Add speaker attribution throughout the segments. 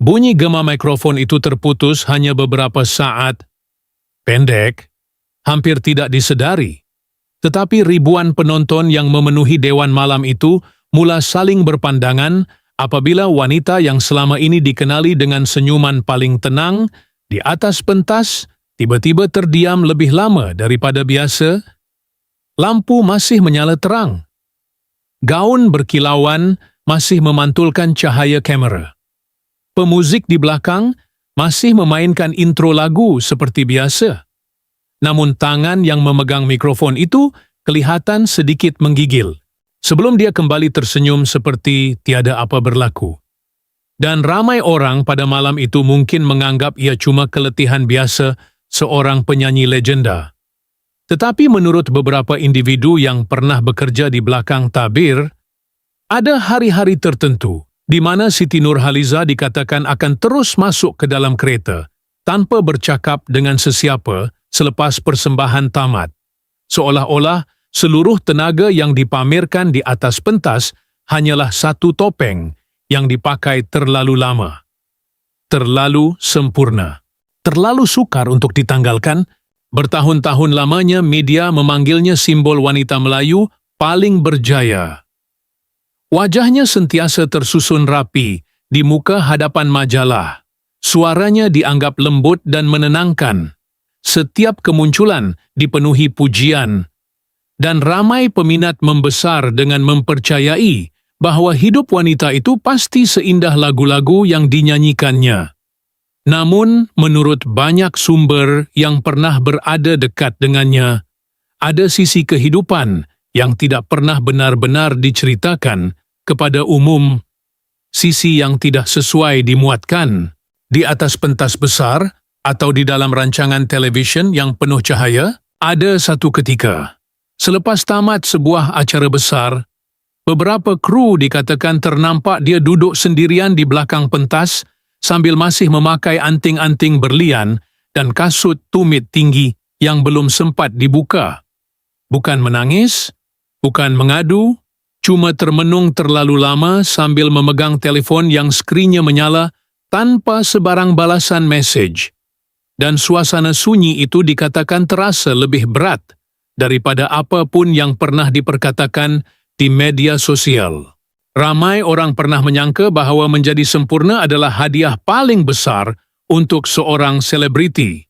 Speaker 1: Bunyi gema mikrofon itu terputus hanya beberapa saat. Pendek, hampir tidak disedari. Tetapi ribuan penonton yang memenuhi Dewan Malam itu mula saling berpandangan apabila wanita yang selama ini dikenali dengan senyuman paling tenang di atas pentas tiba-tiba terdiam lebih lama daripada biasa. Lampu masih menyala terang. Gaun berkilauan masih memantulkan cahaya kamera. Pemuzik di belakang masih memainkan intro lagu seperti biasa. Namun tangan yang memegang mikrofon itu kelihatan sedikit menggigil, sebelum dia kembali tersenyum seperti tiada apa berlaku. Dan ramai orang pada malam itu mungkin menganggap ia cuma keletihan biasa seorang penyanyi legenda. Tetapi menurut beberapa individu yang pernah bekerja di belakang tabir, ada hari-hari tertentu di mana Siti Nurhaliza dikatakan akan terus masuk ke dalam kereta tanpa bercakap dengan sesiapa selepas persembahan tamat. Seolah-olah seluruh tenaga yang dipamerkan di atas pentas hanyalah satu topeng yang dipakai terlalu lama. Terlalu sempurna. Terlalu sukar untuk ditanggalkan. Bertahun-tahun lamanya media memanggilnya simbol wanita Melayu paling berjaya. Wajahnya sentiasa tersusun rapi di muka hadapan majalah. Suaranya dianggap lembut dan menenangkan. Setiap kemunculan dipenuhi pujian. Dan ramai peminat membesar dengan mempercayai bahwa hidup wanita itu pasti seindah lagu-lagu yang dinyanyikannya. Namun, menurut banyak sumber yang pernah berada dekat dengannya, ada sisi kehidupan yang tidak pernah benar-benar diceritakan kepada umum, sisi yang tidak sesuai dimuatkan di atas pentas besar atau di dalam rancangan televisyen yang penuh cahaya. Ada satu ketika, selepas tamat sebuah acara besar, beberapa kru dikatakan ternampak dia duduk sendirian di belakang pentas sambil masih memakai anting-anting berlian dan kasut tumit tinggi yang belum sempat dibuka. Bukan menangis, bukan mengadu, cuma termenung terlalu lama sambil memegang telefon yang skrinnya menyala tanpa sebarang balasan mesej. Dan suasana sunyi itu dikatakan terasa lebih berat daripada apapun yang pernah diperkatakan di media sosial. Ramai orang pernah menyangka bahawa menjadi sempurna adalah hadiah paling besar untuk seorang selebriti.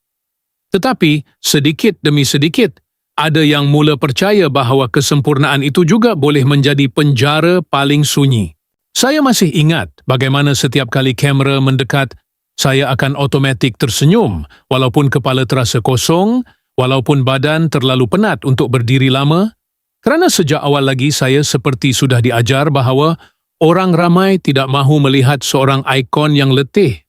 Speaker 1: Tetapi, sedikit demi sedikit, ada yang mula percaya bahawa kesempurnaan itu juga boleh menjadi penjara paling sunyi. Saya masih ingat bagaimana setiap kali kamera mendekat, saya akan otomatik tersenyum walaupun kepala terasa kosong, walaupun badan terlalu penat untuk berdiri lama. Kerana sejak awal lagi saya seperti sudah diajar bahawa orang ramai tidak mahu melihat seorang ikon yang letih.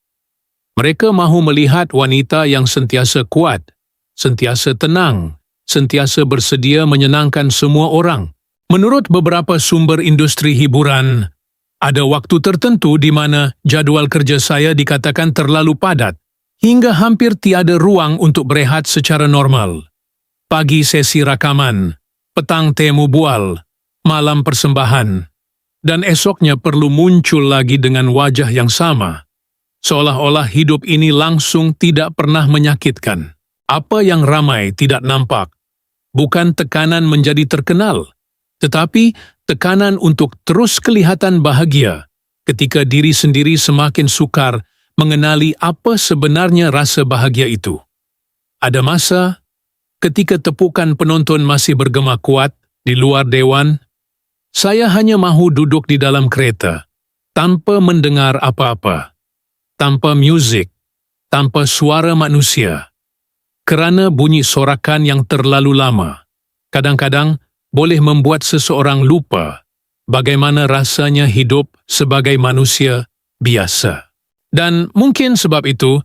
Speaker 1: Mereka mahu melihat wanita yang sentiasa kuat, sentiasa tenang, sentiasa bersedia menyenangkan semua orang. Menurut beberapa sumber industri hiburan, ada waktu tertentu di mana jadual kerja saya dikatakan terlalu padat, hingga hampir tiada ruang untuk berehat secara normal. Pagi sesi rakaman, petang temu bual, malam persembahan, dan esoknya perlu muncul lagi dengan wajah yang sama. Seolah-olah hidup ini langsung tidak pernah menyakitkan. Apa yang ramai tidak nampak, bukan tekanan menjadi terkenal, tetapi tekanan untuk terus kelihatan bahagia ketika diri sendiri semakin sukar mengenali apa sebenarnya rasa bahagia itu. Ada masa ketika tepukan penonton masih bergema kuat di luar dewan, saya hanya mahu duduk di dalam kereta, tanpa mendengar apa-apa, tanpa muzik, tanpa suara manusia. Kerana bunyi sorakan yang terlalu lama, kadang-kadang boleh membuat seseorang lupa bagaimana rasanya hidup sebagai manusia biasa. Dan mungkin sebab itu,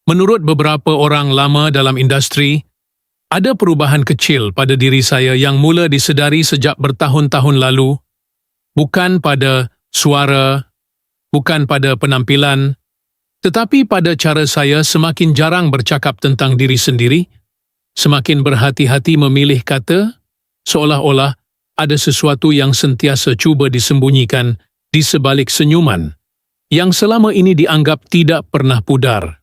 Speaker 1: menurut beberapa orang lama dalam industri, ada perubahan kecil pada diri saya yang mula disedari sejak bertahun-tahun lalu, bukan pada suara, bukan pada penampilan, tetapi pada cara saya semakin jarang bercakap tentang diri sendiri, semakin berhati-hati memilih kata, seolah-olah ada sesuatu yang sentiasa cuba disembunyikan di sebalik senyuman, yang selama ini dianggap tidak pernah pudar.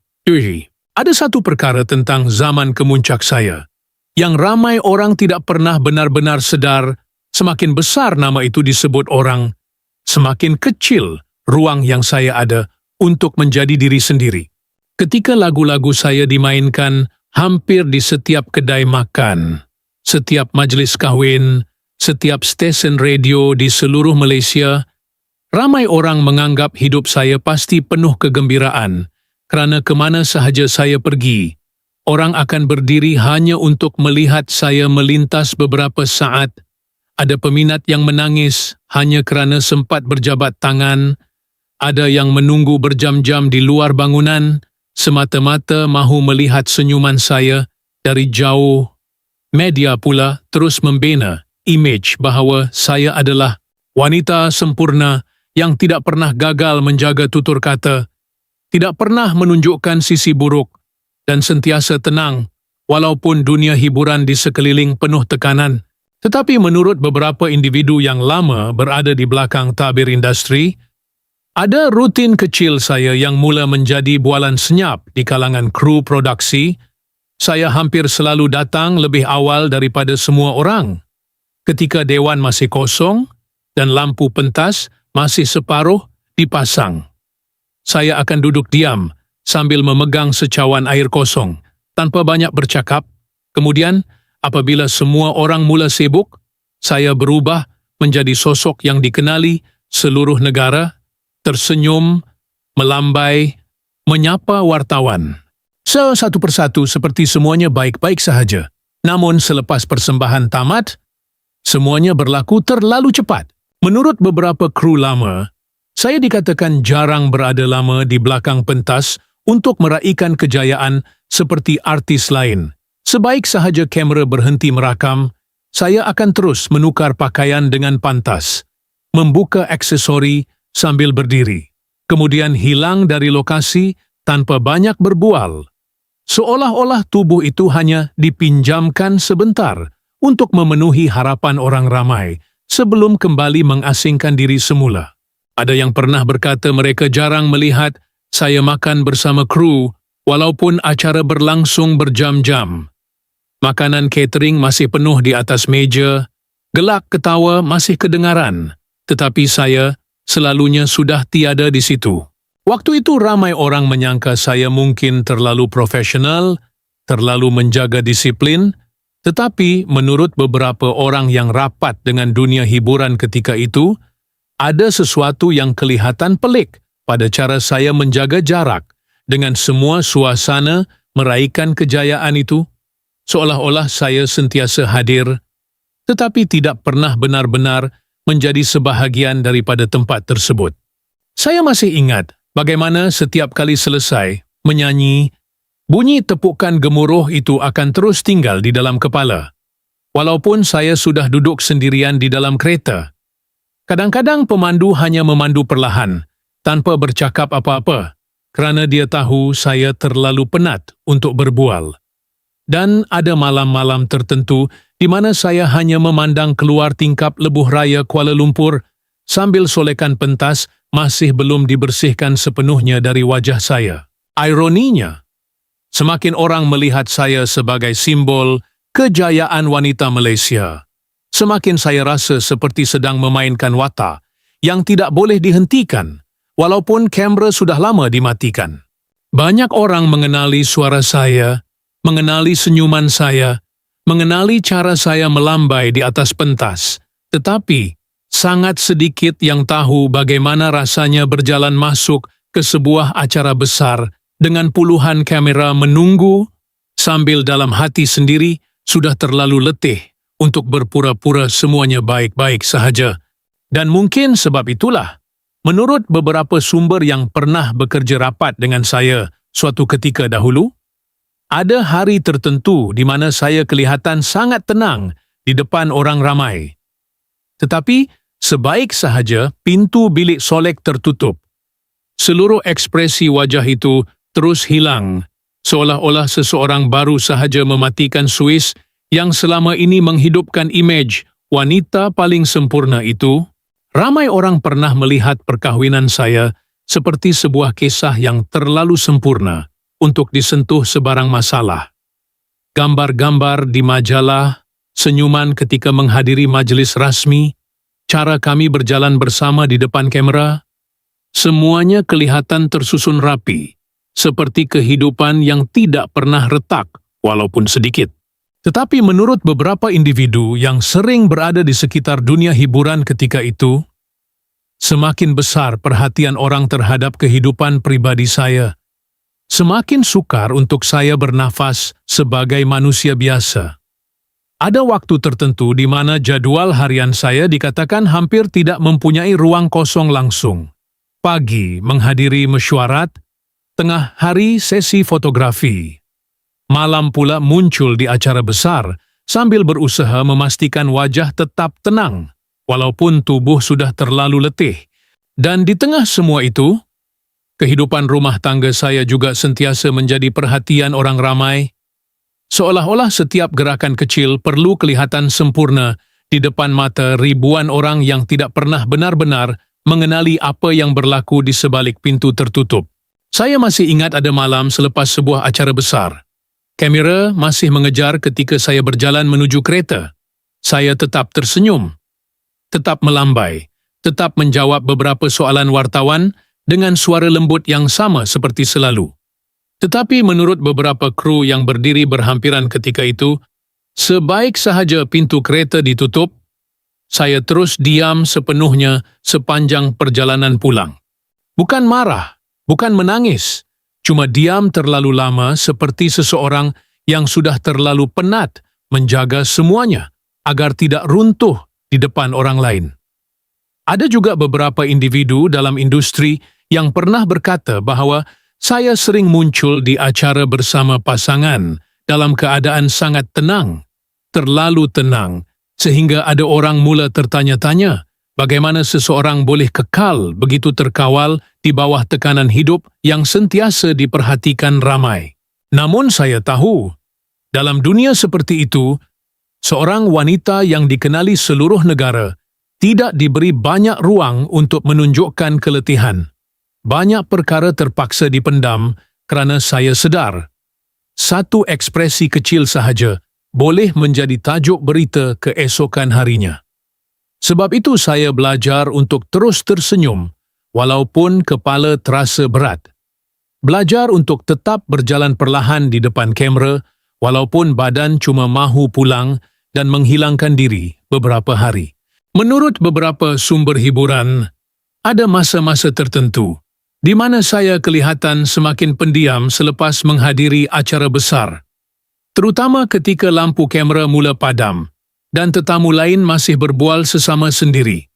Speaker 1: Ada satu perkara tentang zaman kemuncak saya, yang ramai orang tidak pernah benar-benar sedar. Semakin besar nama itu disebut orang, semakin kecil ruang yang saya ada untuk menjadi diri sendiri. Ketika lagu-lagu saya dimainkan hampir di setiap kedai makan, setiap majlis kahwin, setiap stesen radio di seluruh Malaysia, ramai orang menganggap hidup saya pasti penuh kegembiraan kerana kemana sahaja saya pergi, orang akan berdiri hanya untuk melihat saya melintas beberapa saat. Ada peminat yang menangis hanya kerana sempat berjabat tangan, ada yang menunggu berjam-jam di luar bangunan, semata-mata mahu melihat senyuman saya dari jauh. Media pula terus membina imej bahawa saya adalah wanita sempurna yang tidak pernah gagal menjaga tutur kata, tidak pernah menunjukkan sisi buruk, dan sentiasa tenang walaupun dunia hiburan di sekeliling penuh tekanan. Tetapi menurut beberapa individu yang lama berada di belakang tabir industri, ada rutin kecil saya yang mula menjadi bualan senyap di kalangan kru produksi. Saya hampir selalu datang lebih awal daripada semua orang. Ketika dewan masih kosong dan lampu pentas masih separuh dipasang, saya akan duduk diam sambil memegang secawan air kosong tanpa banyak bercakap. Kemudian, apabila semua orang mula sibuk, saya berubah menjadi sosok yang dikenali seluruh negara, tersenyum, melambai, menyapa wartawan. Satu persatu seperti semuanya baik-baik sahaja. Namun selepas persembahan tamat, semuanya berlaku terlalu cepat. Menurut beberapa kru lama, saya dikatakan jarang berada lama di belakang pentas untuk meraihkan kejayaan seperti artis lain. Sebaik sahaja kamera berhenti merakam, saya akan terus menukar pakaian dengan pantas, membuka aksesori sambil berdiri, kemudian hilang dari lokasi tanpa banyak berbual. Seolah-olah tubuh itu hanya dipinjamkan sebentar untuk memenuhi harapan orang ramai sebelum kembali mengasingkan diri semula. Ada yang pernah berkata mereka jarang melihat saya makan bersama kru walaupun acara berlangsung berjam-jam. Makanan catering masih penuh di atas meja, gelak ketawa masih kedengaran, tetapi saya selalunya sudah tiada di situ. Waktu itu ramai orang menyangka saya mungkin terlalu profesional, terlalu menjaga disiplin, tetapi menurut beberapa orang yang rapat dengan dunia hiburan ketika itu, ada sesuatu yang kelihatan pelik pada cara saya menjaga jarak dengan semua suasana meraihkan kejayaan itu, seolah-olah saya sentiasa hadir, tetapi tidak pernah benar-benar menjadi sebahagian daripada tempat tersebut. Saya masih ingat bagaimana setiap kali selesai menyanyi, bunyi tepukan gemuruh itu akan terus tinggal di dalam kepala. Walaupun saya sudah duduk sendirian di dalam kereta, kadang-kadang pemandu hanya memandu perlahan, tanpa bercakap apa-apa, kerana dia tahu saya terlalu penat untuk berbual. Dan ada malam-malam tertentu di mana saya hanya memandang keluar tingkap lebuh raya Kuala Lumpur sambil solekan pentas masih belum dibersihkan sepenuhnya dari wajah saya. Ironinya, semakin orang melihat saya sebagai simbol kejayaan wanita Malaysia, semakin saya rasa seperti sedang memainkan watak yang tidak boleh dihentikan, walaupun kamera sudah lama dimatikan. Banyak orang mengenali suara saya, mengenali senyuman saya, mengenali cara saya melambai di atas pentas, tetapi sangat sedikit yang tahu bagaimana rasanya berjalan masuk ke sebuah acara besar dengan puluhan kamera menunggu sambil dalam hati sendiri sudah terlalu letih untuk berpura-pura semuanya baik-baik sahaja. Dan mungkin sebab itulah, menurut beberapa sumber yang pernah bekerja rapat dengan saya suatu ketika dahulu, ada hari tertentu di mana saya kelihatan sangat tenang di depan orang ramai. Tetapi, sebaik sahaja pintu bilik solek tertutup, seluruh ekspresi wajah itu terus hilang, seolah-olah seseorang baru sahaja mematikan suis yang selama ini menghidupkan imej wanita paling sempurna itu. Ramai orang pernah melihat perkahwinan saya seperti sebuah kisah yang terlalu sempurna untuk disentuh sebarang masalah. Gambar-gambar di majalah, senyuman ketika menghadiri majelis rasmi, cara kami berjalan bersama di depan kamera, semuanya kelihatan tersusun rapi, seperti kehidupan yang tidak pernah retak, walaupun sedikit. Tetapi menurut beberapa individu yang sering berada di sekitar dunia hiburan ketika itu, semakin besar perhatian orang terhadap kehidupan pribadi saya, semakin sukar untuk saya bernafas sebagai manusia biasa. Ada waktu tertentu di mana jadwal harian saya dikatakan hampir tidak mempunyai ruang kosong langsung. Pagi menghadiri mesyuarat, tengah hari sesi fotografi. Malam pula muncul di acara besar sambil berusaha memastikan wajah tetap tenang, walaupun tubuh sudah terlalu letih. Dan di tengah semua itu, kehidupan rumah tangga saya juga sentiasa menjadi perhatian orang ramai. Seolah-olah setiap gerakan kecil perlu kelihatan sempurna di depan mata ribuan orang yang tidak pernah benar-benar mengenali apa yang berlaku di sebalik pintu tertutup. Saya masih ingat ada malam selepas sebuah acara besar. Kamera masih mengejar ketika saya berjalan menuju kereta. Saya tetap tersenyum, tetap melambai, tetap menjawab beberapa soalan wartawan dengan suara lembut yang sama seperti selalu. Tetapi menurut beberapa kru yang berdiri berhampiran ketika itu, sebaik sahaja pintu kereta ditutup, saya terus diam sepenuhnya sepanjang perjalanan pulang. Bukan marah, bukan menangis, cuma diam terlalu lama seperti seseorang yang sudah terlalu penat menjaga semuanya agar tidak runtuh di depan orang lain. Ada juga beberapa individu dalam industri yang pernah berkata bahwa saya sering muncul di acara bersama pasangan dalam keadaan sangat tenang, terlalu tenang, sehingga ada orang mula tertanya-tanya bagaimana seseorang boleh kekal begitu terkawal di bawah tekanan hidup yang sentiasa diperhatikan ramai. Namun saya tahu, dalam dunia seperti itu, seorang wanita yang dikenali seluruh negara tidak diberi banyak ruang untuk menunjukkan keletihan. Banyak perkara terpaksa dipendam kerana saya sedar. Satu ekspresi kecil sahaja boleh menjadi tajuk berita keesokan harinya. Sebab itu saya belajar untuk terus tersenyum, walaupun kepala terasa berat. Belajar untuk tetap berjalan perlahan di depan kamera, walaupun badan cuma mahu pulang dan menghilangkan diri beberapa hari. Menurut beberapa sumber hiburan, ada masa-masa tertentu di mana saya kelihatan semakin pendiam selepas menghadiri acara besar, terutama ketika lampu kamera mula padam dan tetamu lain masih berbual sesama sendiri.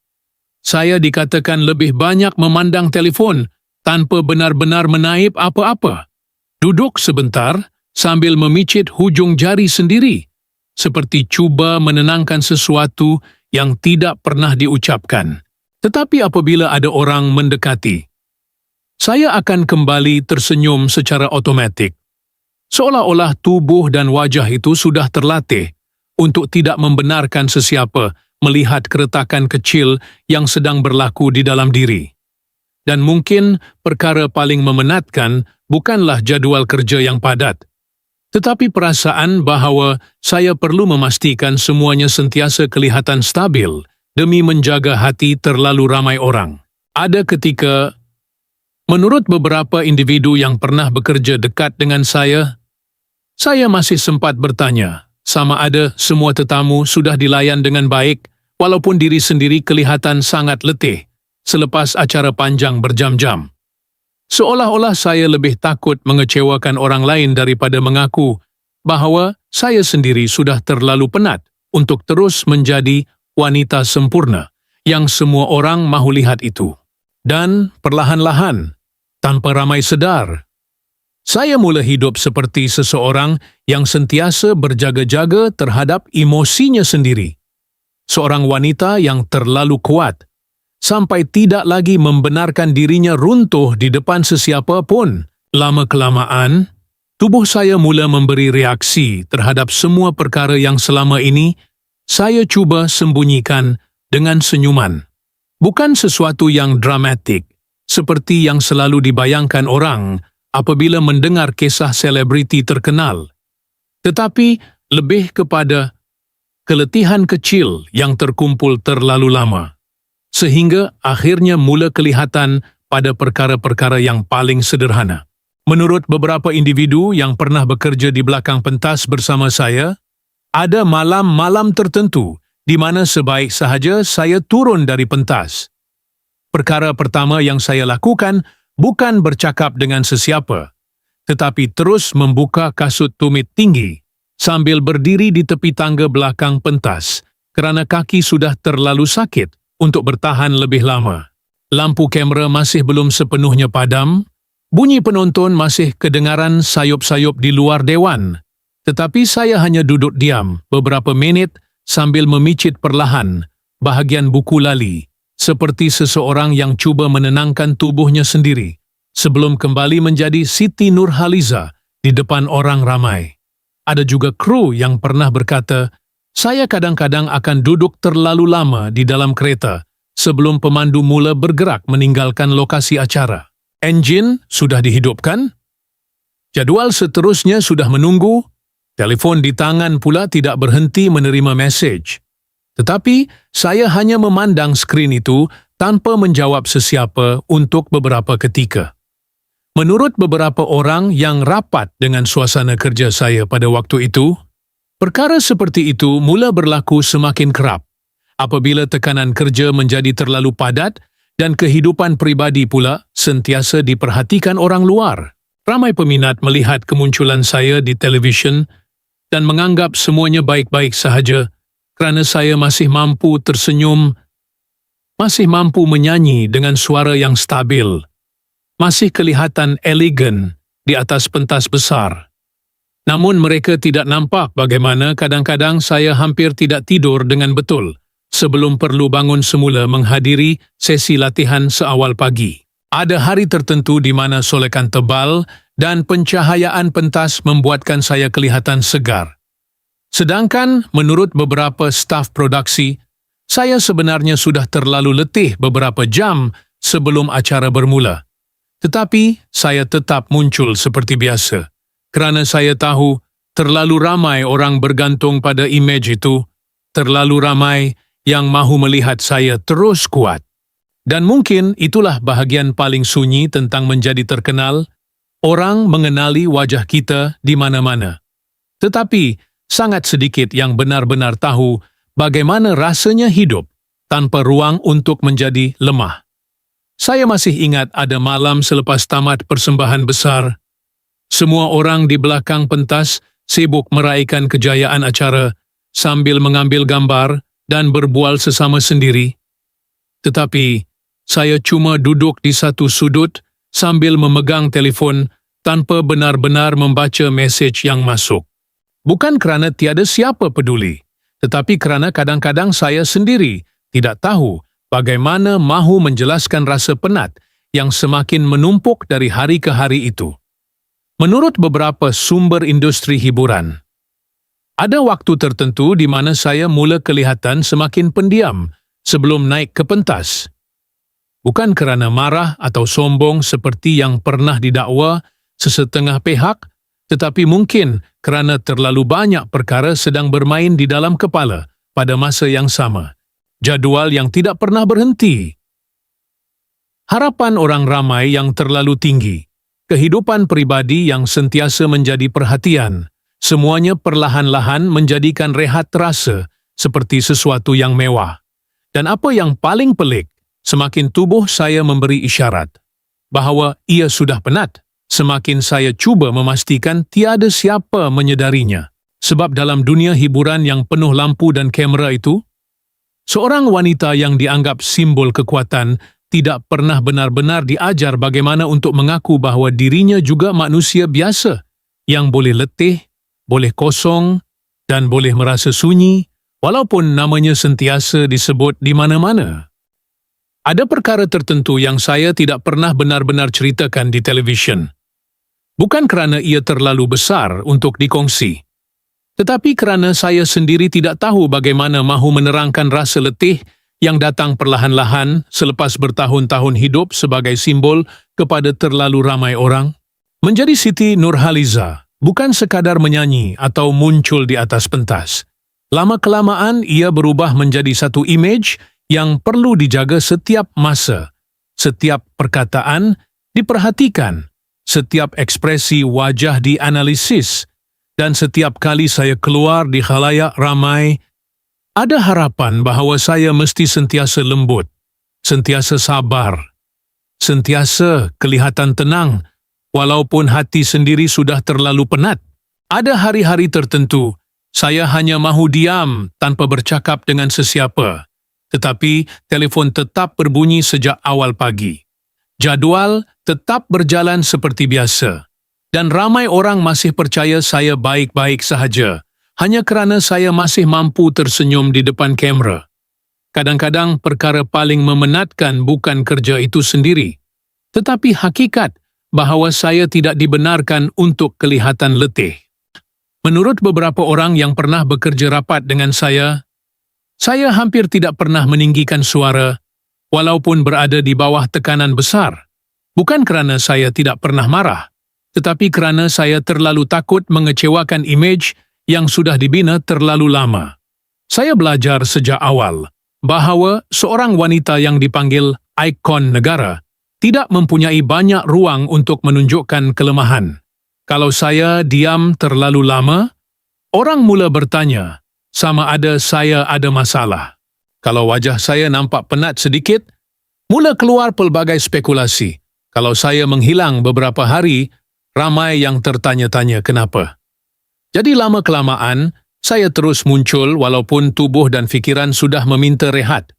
Speaker 1: Saya dikatakan lebih banyak memandang telefon tanpa benar-benar menaip apa-apa. Duduk sebentar sambil memicit hujung jari sendiri, seperti cuba menenangkan sesuatu yang tidak pernah diucapkan. Tetapi apabila ada orang mendekati, saya akan kembali tersenyum secara otomatik. Seolah-olah tubuh dan wajah itu sudah terlatih untuk tidak membenarkan sesiapa melihat keretakan kecil yang sedang berlaku di dalam diri. Dan mungkin perkara paling memenatkan bukanlah jadual kerja yang padat, tetapi perasaan bahawa saya perlu memastikan semuanya sentiasa kelihatan stabil demi menjaga hati terlalu ramai orang. Ada ketika, menurut beberapa individu yang pernah bekerja dekat dengan saya masih sempat bertanya sama ada semua tetamu sudah dilayan dengan baik walaupun diri sendiri kelihatan sangat letih selepas acara panjang berjam-jam. Seolah-olah saya lebih takut mengecewakan orang lain daripada mengaku bahawa saya sendiri sudah terlalu penat untuk terus menjadi wanita sempurna yang semua orang mahu lihat itu. Dan perlahan-lahan, tanpa ramai sedar, saya mula hidup seperti seseorang yang sentiasa berjaga-jaga terhadap emosinya sendiri. Seorang wanita yang terlalu kuat, sampai tidak lagi membenarkan dirinya runtuh di depan sesiapa pun. Lama-kelamaan, tubuh saya mula memberi reaksi terhadap semua perkara yang selama ini saya cuba sembunyikan dengan senyuman. Bukan sesuatu yang dramatik, seperti yang selalu dibayangkan orang apabila mendengar kisah selebriti terkenal, tetapi lebih kepada keletihan kecil yang terkumpul terlalu lama, sehingga akhirnya mula kelihatan pada perkara-perkara yang paling sederhana. Menurut beberapa individu yang pernah bekerja di belakang pentas bersama saya, ada malam-malam tertentu di mana sebaik sahaja saya turun dari pentas. Perkara pertama yang saya lakukan bukan bercakap dengan sesiapa, tetapi terus membuka kasut tumit tinggi sambil berdiri di tepi tangga belakang pentas kerana kaki sudah terlalu sakit untuk bertahan lebih lama. Lampu kamera masih belum sepenuhnya padam, bunyi penonton masih kedengaran sayup-sayup di luar dewan, tetapi saya hanya duduk diam beberapa minit sambil memicit perlahan bahagian buku lali, seperti seseorang yang cuba menenangkan tubuhnya sendiri sebelum kembali menjadi Siti Nurhaliza di depan orang ramai. Ada juga kru yang pernah berkata, saya kadang-kadang akan duduk terlalu lama di dalam kereta sebelum pemandu mula bergerak meninggalkan lokasi acara. Enjin sudah dihidupkan? Jadual seterusnya sudah menunggu. Telefon di tangan pula tidak berhenti menerima mesej. Tetapi saya hanya memandang skrin itu tanpa menjawab sesiapa untuk beberapa ketika. Menurut beberapa orang yang rapat dengan suasana kerja saya pada waktu itu, perkara seperti itu mula berlaku semakin kerap apabila tekanan kerja menjadi terlalu padat dan kehidupan peribadi pula sentiasa diperhatikan orang luar. Ramai peminat melihat kemunculan saya di televisyen dan menganggap semuanya baik-baik sahaja kerana saya masih mampu tersenyum, masih mampu menyanyi dengan suara yang stabil, masih kelihatan elegan di atas pentas besar. Namun mereka tidak nampak bagaimana kadang-kadang saya hampir tidak tidur dengan betul sebelum perlu bangun semula menghadiri sesi latihan seawal pagi. Ada hari tertentu di mana solekan tebal dan pencahayaan pentas membuatkan saya kelihatan segar. Sedangkan menurut beberapa staf produksi, saya sebenarnya sudah terlalu letih beberapa jam sebelum acara bermula. Tetapi saya tetap muncul seperti biasa, kerana saya tahu terlalu ramai orang bergantung pada imej itu, terlalu ramai yang mahu melihat saya terus kuat. Dan mungkin itulah bahagian paling sunyi tentang menjadi terkenal, orang mengenali wajah kita di mana-mana. Tetapi sangat sedikit yang benar-benar tahu bagaimana rasanya hidup tanpa ruang untuk menjadi lemah. Saya masih ingat ada malam selepas tamat persembahan besar. Semua orang di belakang pentas sibuk meraihkan kejayaan acara sambil mengambil gambar dan berbual sesama sendiri. Tetapi saya cuma duduk di satu sudut sambil memegang telefon tanpa benar-benar membaca mesej yang masuk. Bukan kerana tiada siapa peduli, tetapi kerana kadang-kadang saya sendiri tidak tahu bagaimana mahu menjelaskan rasa penat yang semakin menumpuk dari hari ke hari itu. Menurut beberapa sumber industri hiburan, ada waktu tertentu di mana saya mula kelihatan semakin pendiam sebelum naik ke pentas. Bukan kerana marah atau sombong seperti yang pernah didakwa sesetengah pihak, tetapi mungkin kerana terlalu banyak perkara sedang bermain di dalam kepala pada masa yang sama. Jadual yang tidak pernah berhenti. Harapan orang ramai yang terlalu tinggi, kehidupan pribadi yang sentiasa menjadi perhatian, semuanya perlahan-lahan menjadikan rehat terasa seperti sesuatu yang mewah. Dan apa yang paling pelik, semakin tubuh saya memberi isyarat bahawa ia sudah penat, semakin saya cuba memastikan tiada siapa menyedarinya. Sebab dalam dunia hiburan yang penuh lampu dan kamera itu, seorang wanita yang dianggap simbol kekuatan tidak pernah benar-benar diajar bagaimana untuk mengaku bahawa dirinya juga manusia biasa yang boleh letih, boleh kosong dan boleh merasa sunyi walaupun namanya sentiasa disebut di mana-mana. Ada perkara tertentu yang saya tidak pernah benar-benar ceritakan di televisyen. Bukan kerana ia terlalu besar untuk dikongsi, tetapi kerana saya sendiri tidak tahu bagaimana mahu menerangkan rasa letih yang datang perlahan-lahan selepas bertahun-tahun hidup sebagai simbol kepada terlalu ramai orang. Menjadi Siti Nurhaliza bukan sekadar menyanyi atau muncul di atas pentas. Lama-kelamaan ia berubah menjadi satu imej yang perlu dijaga setiap masa. Setiap perkataan diperhatikan, setiap ekspresi wajah dianalisis, dan setiap kali saya keluar di khalayak ramai, ada harapan bahawa saya mesti sentiasa lembut, sentiasa sabar, sentiasa kelihatan tenang, walaupun hati sendiri sudah terlalu penat. Ada hari-hari tertentu, saya hanya mahu diam tanpa bercakap dengan sesiapa. Tetapi telefon tetap berbunyi sejak awal pagi. Jadual tetap berjalan seperti biasa. Dan ramai orang masih percaya saya baik-baik sahaja, hanya kerana saya masih mampu tersenyum di depan kamera. Kadang-kadang perkara paling memenatkan bukan kerja itu sendiri, tetapi hakikat bahawa saya tidak dibenarkan untuk kelihatan letih. Menurut beberapa orang yang pernah bekerja rapat dengan saya hampir tidak pernah meninggikan suara, walaupun berada di bawah tekanan besar. Bukan kerana saya tidak pernah marah, tetapi kerana saya terlalu takut mengecewakan imej yang sudah dibina terlalu lama. Saya belajar sejak awal bahawa seorang wanita yang dipanggil ikon negara tidak mempunyai banyak ruang untuk menunjukkan kelemahan. Kalau saya diam terlalu lama, orang mula bertanya, sama ada saya ada masalah. Kalau wajah saya nampak penat sedikit, mula keluar pelbagai spekulasi. Kalau saya menghilang beberapa hari, ramai yang tertanya-tanya kenapa. Jadi lama-kelamaan, saya terus muncul walaupun tubuh dan fikiran sudah meminta rehat.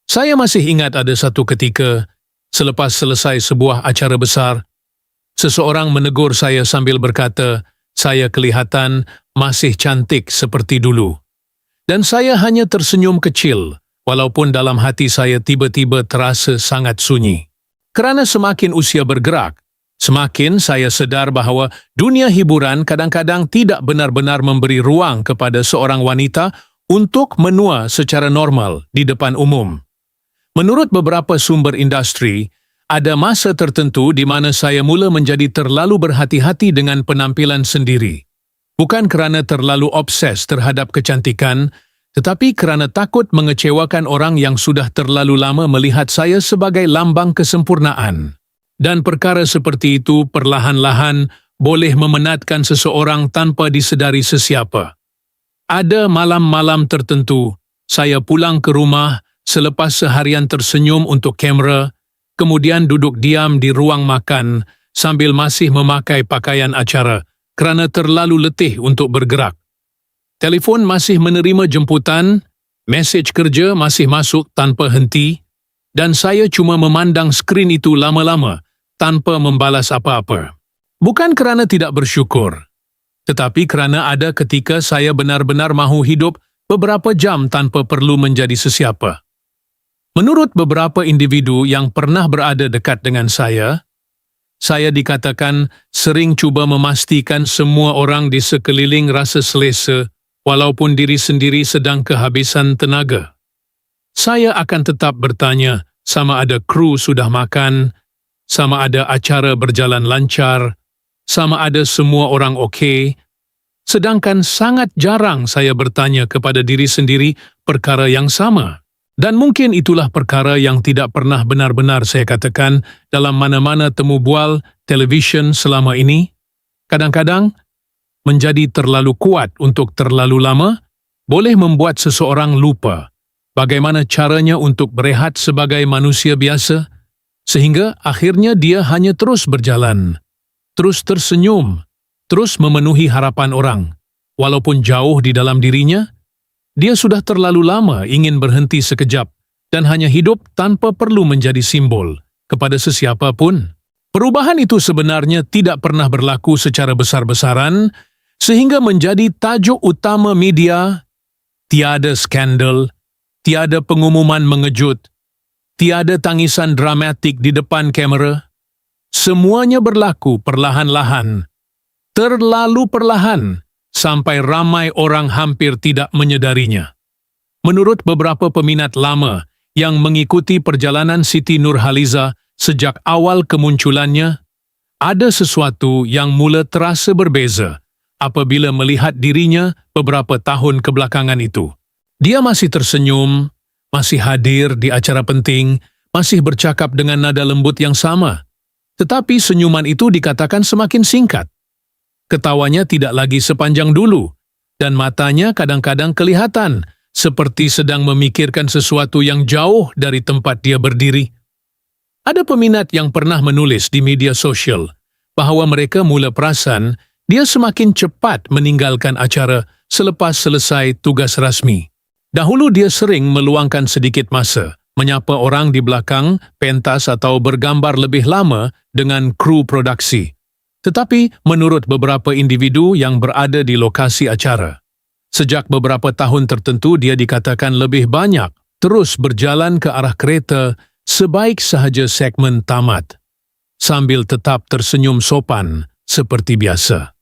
Speaker 1: Saya masih ingat ada satu ketika, selepas selesai sebuah acara besar, seseorang menegur saya sambil berkata, saya kelihatan masih cantik seperti dulu. Dan saya hanya tersenyum kecil, walaupun dalam hati saya tiba-tiba terasa sangat sunyi. Kerana semakin usia bergerak, semakin saya sedar bahawa dunia hiburan kadang-kadang tidak benar-benar memberi ruang kepada seorang wanita untuk menua secara normal di depan umum. Menurut beberapa sumber industri, ada masa tertentu di mana saya mula menjadi terlalu berhati-hati dengan penampilan sendiri. Bukan kerana terlalu obses terhadap kecantikan, tetapi kerana takut mengecewakan orang yang sudah terlalu lama melihat saya sebagai lambang kesempurnaan. Dan perkara seperti itu perlahan-lahan boleh memenatkan seseorang tanpa disedari sesiapa. Ada malam-malam tertentu, saya pulang ke rumah selepas seharian tersenyum untuk kamera, kemudian duduk diam di ruang makan sambil masih memakai pakaian acara kerana terlalu letih untuk bergerak. Telefon masih menerima jemputan, mesej kerja masih masuk tanpa henti, dan saya cuma memandang skrin itu lama-lama tanpa membalas apa-apa. Bukan kerana tidak bersyukur, tetapi kerana ada ketika saya benar-benar mahu hidup beberapa jam tanpa perlu menjadi sesiapa. Menurut beberapa individu yang pernah berada dekat dengan saya dikatakan sering cuba memastikan semua orang di sekeliling rasa selesa walaupun diri sendiri sedang kehabisan tenaga. Saya akan tetap bertanya sama ada kru sudah makan, sama ada acara berjalan lancar, sama ada semua orang okey, sedangkan sangat jarang saya bertanya kepada diri sendiri perkara yang sama. Dan mungkin itulah perkara yang tidak pernah benar-benar saya katakan dalam mana-mana temu bual televisyen selama ini. Kadang-kadang, menjadi terlalu kuat untuk terlalu lama boleh membuat seseorang lupa bagaimana caranya untuk berehat sebagai manusia biasa, sehingga akhirnya dia hanya terus berjalan, terus tersenyum, terus memenuhi harapan orang. Walaupun jauh di dalam dirinya, dia sudah terlalu lama ingin berhenti sekejap dan hanya hidup tanpa perlu menjadi simbol kepada sesiapa pun. Perubahan itu sebenarnya tidak pernah berlaku secara besar-besaran sehingga menjadi tajuk utama media. Tiada skandal, tiada pengumuman mengejut, tiada tangisan dramatik di depan kamera. Semuanya berlaku perlahan-lahan, terlalu perlahan, sampai ramai orang hampir tidak menyedarinya. Menurut beberapa peminat lama yang mengikuti perjalanan Siti Nurhaliza sejak awal kemunculannya, ada sesuatu yang mula terasa berbeza apabila melihat dirinya beberapa tahun kebelakangan itu. Dia masih tersenyum, masih hadir di acara penting, masih bercakap dengan nada lembut yang sama. Tetapi senyuman itu dikatakan semakin singkat. Ketawanya tidak lagi sepanjang dulu, dan matanya kadang-kadang kelihatan seperti sedang memikirkan sesuatu yang jauh dari tempat dia berdiri. Ada peminat yang pernah menulis di media sosial bahwa mereka mula perasan dia semakin cepat meninggalkan acara selepas selesai tugas rasmi. Dahulu dia sering meluangkan sedikit masa, menyapa orang di belakang, pentas atau bergambar lebih lama dengan kru produksi. Tetapi menurut beberapa individu yang berada di lokasi acara, sejak beberapa tahun tertentu dia dikatakan lebih banyak terus berjalan ke arah kereta sebaik sahaja segmen tamat, sambil tetap tersenyum sopan seperti biasa.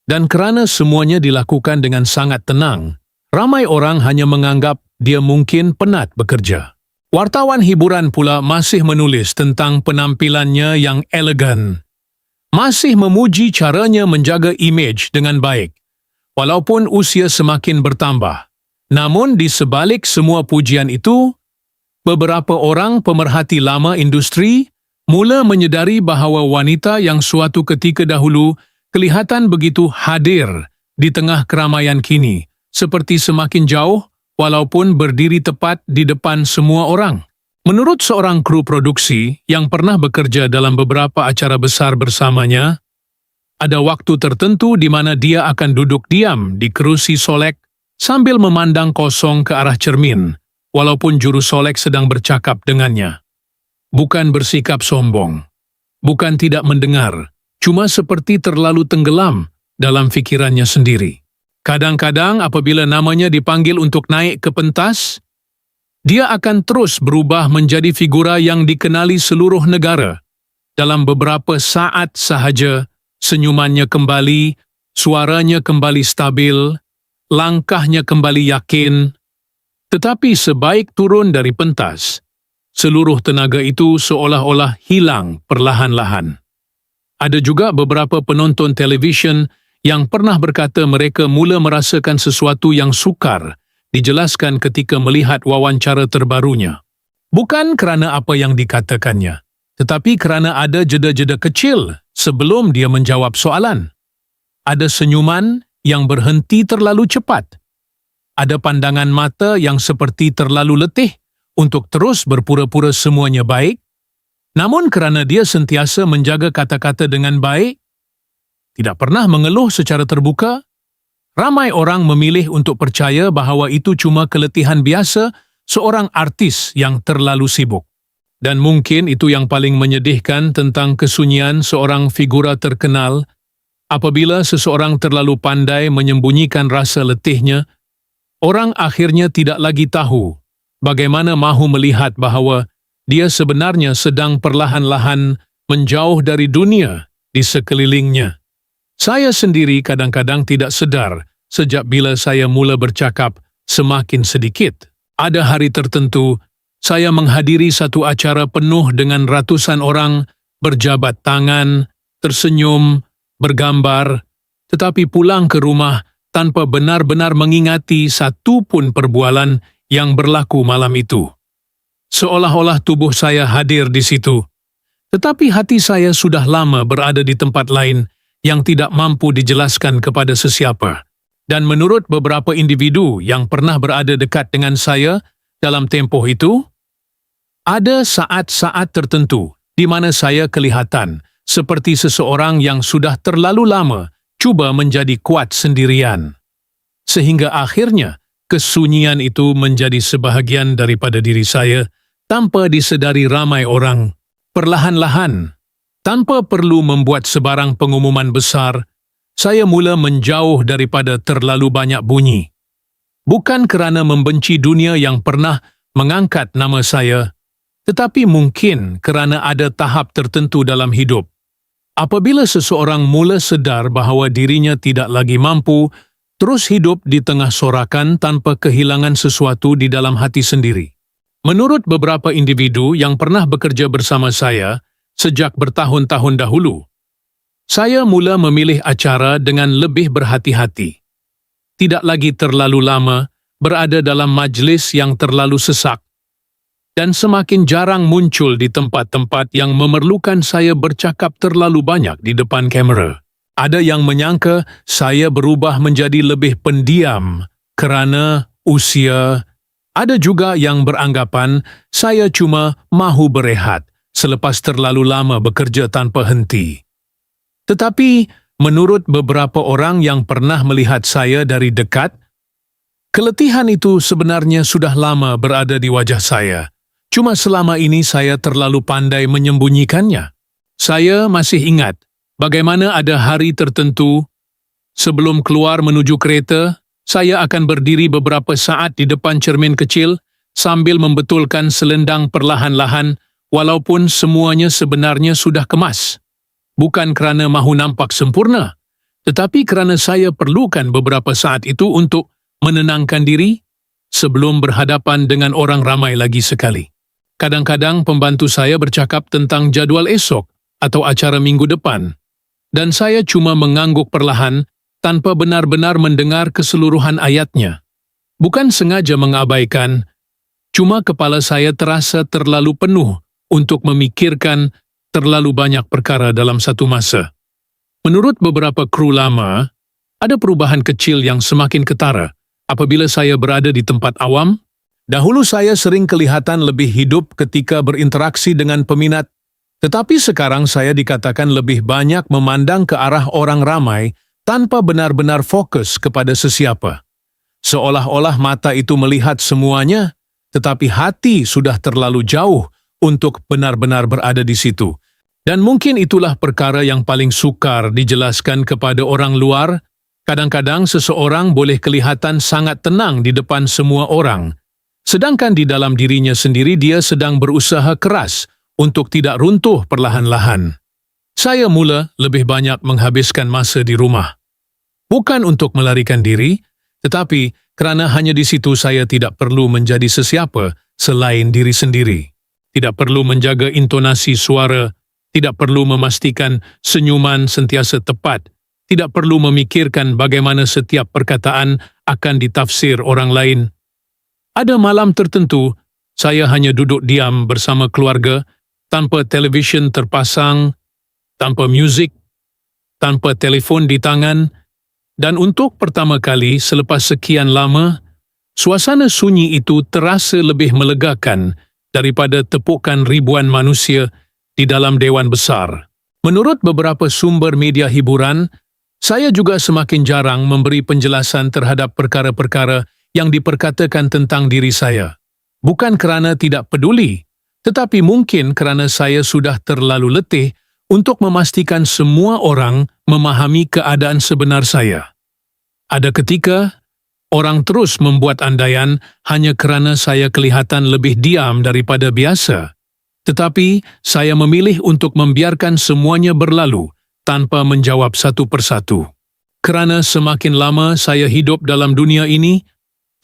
Speaker 1: Dan kerana semuanya dilakukan dengan sangat tenang, ramai orang hanya menganggap dia mungkin penat bekerja. Wartawan hiburan pula masih menulis tentang penampilannya yang elegan, masih memuji caranya menjaga imej dengan baik, walaupun usia semakin bertambah. Namun di sebalik semua pujian itu, beberapa orang pemerhati lama industri mula menyedari bahawa wanita yang suatu ketika dahulu kelihatan begitu hadir di tengah keramaian kini, seperti semakin jauh walaupun berdiri tepat di depan semua orang. Menurut seorang kru produksi yang pernah bekerja dalam beberapa acara besar bersamanya, ada waktu tertentu di mana dia akan duduk diam di kerusi solek sambil memandang kosong ke arah cermin, walaupun juru solek sedang bercakap dengannya. Bukan bersikap sombong, bukan tidak mendengar, cuma seperti terlalu tenggelam dalam fikirannya sendiri. Kadang-kadang apabila namanya dipanggil untuk naik ke pentas, dia akan terus berubah menjadi figura yang dikenali seluruh negara. Dalam beberapa saat sahaja, senyumannya kembali, suaranya kembali stabil, langkahnya kembali yakin. Tetapi sebaik turun dari pentas, seluruh tenaga itu seolah-olah hilang perlahan-lahan. Ada juga beberapa penonton televisyen yang pernah berkata mereka mula merasakan sesuatu yang sukar dijelaskan ketika melihat wawancara terbarunya. Bukan kerana apa yang dikatakannya, tetapi kerana ada jeda-jeda kecil sebelum dia menjawab soalan. Ada senyuman yang berhenti terlalu cepat. Ada pandangan mata yang seperti terlalu letih untuk terus berpura-pura semuanya baik. Namun kerana dia sentiasa menjaga kata-kata dengan baik, tidak pernah mengeluh secara terbuka, ramai orang memilih untuk percaya bahawa itu cuma keletihan biasa seorang artis yang terlalu sibuk. Dan mungkin itu yang paling menyedihkan tentang kesunyian seorang figura terkenal. Apabila seseorang terlalu pandai menyembunyikan rasa letihnya, orang akhirnya tidak lagi tahu bagaimana mahu melihat bahawa dia sebenarnya sedang perlahan-lahan menjauh dari dunia di sekelilingnya. Saya sendiri kadang-kadang tidak sedar sejak bila saya mula bercakap semakin sedikit. Ada hari tertentu, saya menghadiri satu acara penuh dengan ratusan orang berjabat tangan, tersenyum, bergambar, tetapi pulang ke rumah tanpa benar-benar mengingati satu pun perbualan yang berlaku malam itu. Seolah-olah tubuh saya hadir di situ, tetapi hati saya sudah lama berada di tempat lain yang tidak mampu dijelaskan kepada sesiapa. Dan menurut beberapa individu yang pernah berada dekat dengan saya dalam tempoh itu, ada saat-saat tertentu di mana saya kelihatan seperti seseorang yang sudah terlalu lama cuba menjadi kuat sendirian. Sehingga akhirnya kesunyian itu menjadi sebahagian daripada diri saya tanpa disedari ramai orang. Perlahan-lahan, tanpa perlu membuat sebarang pengumuman besar, saya mula menjauh daripada terlalu banyak bunyi. Bukan kerana membenci dunia yang pernah mengangkat nama saya, tetapi mungkin kerana ada tahap tertentu dalam hidup. Apabila seseorang mula sedar bahawa dirinya tidak lagi mampu terus hidup di tengah sorakan tanpa kehilangan sesuatu di dalam hati sendiri, Menurut beberapa individu yang pernah bekerja bersama saya sejak bertahun-tahun dahulu, saya mula memilih acara dengan lebih berhati-hati. Tidak lagi terlalu lama berada dalam majlis yang terlalu sesak, dan semakin jarang muncul di tempat-tempat yang memerlukan saya bercakap terlalu banyak di depan kamera. Ada yang menyangka saya berubah menjadi lebih pendiam kerana usia. Ada juga yang beranggapan saya cuma mahu berehat selepas terlalu lama bekerja tanpa henti. Tetapi, menurut beberapa orang yang pernah melihat saya dari dekat, keletihan itu sebenarnya sudah lama berada di wajah saya. Cuma selama ini saya terlalu pandai menyembunyikannya. Saya masih ingat bagaimana ada hari tertentu sebelum keluar menuju kereta, saya akan berdiri beberapa saat di depan cermin kecil sambil membetulkan selendang perlahan-lahan walaupun semuanya sebenarnya sudah kemas. Bukan kerana mahu nampak sempurna, tetapi kerana saya perlukan beberapa saat itu untuk menenangkan diri sebelum berhadapan dengan orang ramai lagi sekali. Kadang-kadang pembantu saya bercakap tentang jadual esok atau acara minggu depan, dan saya cuma mengangguk perlahan tanpa benar-benar mendengar keseluruhan ayatnya. Bukan sengaja mengabaikan, cuma kepala saya terasa terlalu penuh untuk memikirkan terlalu banyak perkara dalam satu masa. Menurut beberapa kru lama, ada perubahan kecil yang semakin ketara apabila saya berada di tempat awam. Dahulu saya sering kelihatan lebih hidup ketika berinteraksi dengan peminat, tetapi sekarang saya dikatakan lebih banyak memandang ke arah orang ramai tanpa benar-benar fokus kepada sesiapa. Seolah-olah mata itu melihat semuanya, tetapi hati sudah terlalu jauh untuk benar-benar berada di situ. Dan mungkin itulah perkara yang paling sukar dijelaskan kepada orang luar. Kadang-kadang seseorang boleh kelihatan sangat tenang di depan semua orang, sedangkan di dalam dirinya sendiri dia sedang berusaha keras untuk tidak runtuh perlahan-lahan. Saya mula lebih banyak menghabiskan masa di rumah. Bukan untuk melarikan diri, tetapi kerana hanya di situ saya tidak perlu menjadi sesiapa selain diri sendiri. Tidak perlu menjaga intonasi suara, tidak perlu memastikan senyuman sentiasa tepat, tidak perlu memikirkan bagaimana setiap perkataan akan ditafsir orang lain. Ada malam tertentu, saya hanya duduk diam bersama keluarga, tanpa televisyen terpasang, tanpa muzik, tanpa telefon di tangan, dan untuk pertama kali selepas sekian lama, suasana sunyi itu terasa lebih melegakan daripada tepukan ribuan manusia di dalam dewan besar. Menurut beberapa sumber media hiburan, saya juga semakin jarang memberi penjelasan terhadap perkara-perkara yang diperkatakan tentang diri saya. Bukan kerana tidak peduli, tetapi mungkin kerana saya sudah terlalu letih untuk memastikan semua orang memahami keadaan sebenar saya. Ada ketika, orang terus membuat andaian hanya kerana saya kelihatan lebih diam daripada biasa. Tetapi, saya memilih untuk membiarkan semuanya berlalu tanpa menjawab satu persatu. Kerana semakin lama saya hidup dalam dunia ini,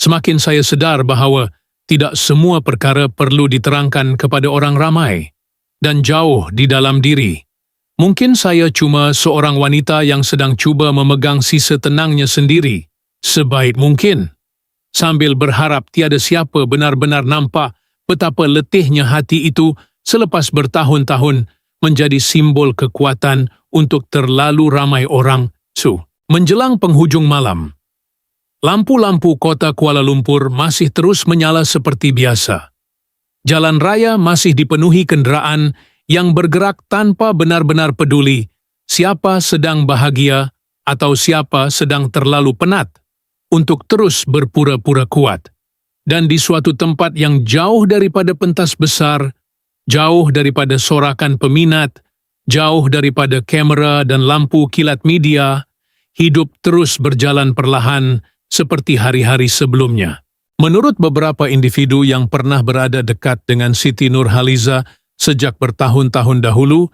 Speaker 1: semakin saya sedar bahawa tidak semua perkara perlu diterangkan kepada orang ramai dan jauh di dalam diri. Mungkin saya cuma seorang wanita yang sedang cuba memegang sisa tenangnya sendiri sebaik mungkin, sambil berharap tiada siapa benar-benar nampak betapa letihnya hati itu selepas bertahun-tahun menjadi simbol kekuatan untuk terlalu ramai orang. Menjelang penghujung malam, lampu-lampu kota Kuala Lumpur masih terus menyala seperti biasa. Jalan raya masih dipenuhi kenderaan yang bergerak tanpa benar-benar peduli siapa sedang bahagia atau siapa sedang terlalu penat untuk terus berpura-pura kuat. Dan di suatu tempat yang jauh daripada pentas besar, jauh daripada sorakan peminat, jauh daripada kamera dan lampu kilat media, hidup terus berjalan perlahan seperti hari-hari sebelumnya. Menurut beberapa individu yang pernah berada dekat dengan Siti Nurhaliza sejak bertahun-tahun dahulu,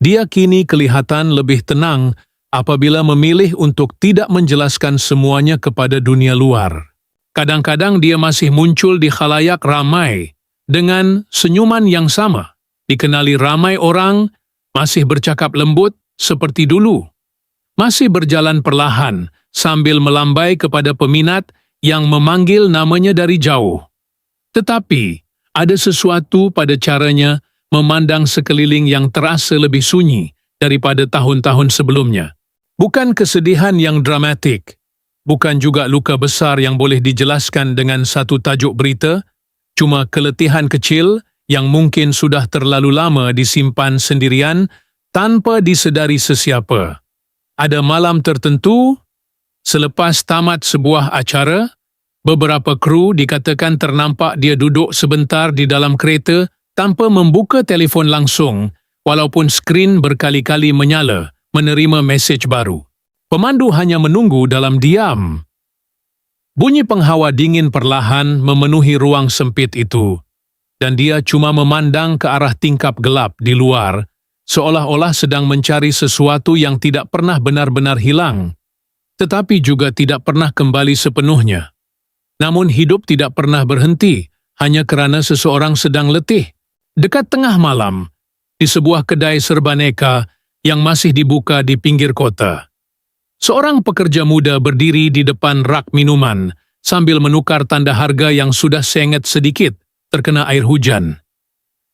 Speaker 1: dia kini kelihatan lebih tenang apabila memilih untuk tidak menjelaskan semuanya kepada dunia luar. Kadang-kadang dia masih muncul di khalayak ramai dengan senyuman yang sama, dikenali ramai orang, masih bercakap lembut seperti dulu. Masih berjalan perlahan sambil melambai kepada peminat yang memanggil namanya dari jauh. Tetapi, ada sesuatu pada caranya memandang sekeliling yang terasa lebih sunyi daripada tahun-tahun sebelumnya. Bukan kesedihan yang dramatik, bukan juga luka besar yang boleh dijelaskan dengan satu tajuk berita, cuma keletihan kecil yang mungkin sudah terlalu lama disimpan sendirian tanpa disedari sesiapa. Ada malam tertentu, selepas tamat sebuah acara, beberapa kru dikatakan ternampak dia duduk sebentar di dalam kereta tanpa membuka telefon langsung, walaupun skrin berkali-kali menyala menerima mesej baru. Pemandu hanya menunggu dalam diam. Bunyi penghawa dingin perlahan memenuhi ruang sempit itu, dan dia cuma memandang ke arah tingkap gelap di luar, seolah-olah sedang mencari sesuatu yang tidak pernah benar-benar hilang, tetapi juga tidak pernah kembali sepenuhnya. Namun hidup tidak pernah berhenti, hanya kerana seseorang sedang letih. Dekat tengah malam, di sebuah kedai serbaneka yang masih dibuka di pinggir kota, seorang pekerja muda berdiri di depan rak minuman sambil menukar tanda harga yang sudah sengit sedikit terkena air hujan.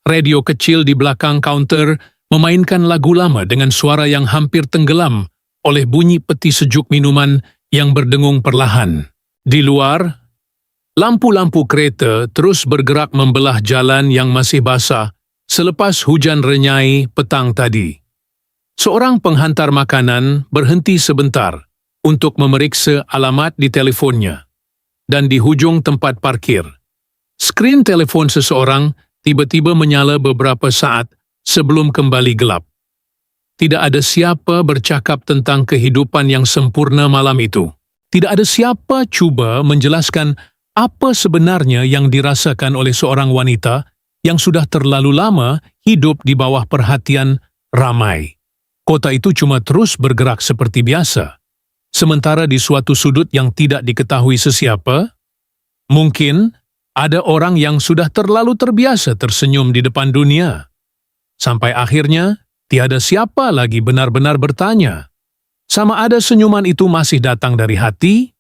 Speaker 1: Radio kecil di belakang kaunter memainkan lagu lama dengan suara yang hampir tenggelam oleh bunyi peti sejuk minuman yang berdengung perlahan. Di luar, lampu-lampu kereta terus bergerak membelah jalan yang masih basah selepas hujan renyai petang tadi. Seorang penghantar makanan berhenti sebentar untuk memeriksa alamat di telefonnya. Dan di hujung tempat parkir, skrin telefon seseorang tiba-tiba menyala beberapa saat sebelum kembali gelap. Tidak ada siapa bercakap tentang kehidupan yang sempurna malam itu. Tidak ada siapa cuba menjelaskan apa sebenarnya yang dirasakan oleh seorang wanita yang sudah terlalu lama hidup di bawah perhatian ramai. Kota itu cuma terus bergerak seperti biasa. Sementara di suatu sudut yang tidak diketahui sesiapa, mungkin ada orang yang sudah terlalu terbiasa tersenyum di depan dunia. Sampai akhirnya, tiada siapa lagi benar-benar bertanya. Sama ada senyuman itu masih datang dari hati,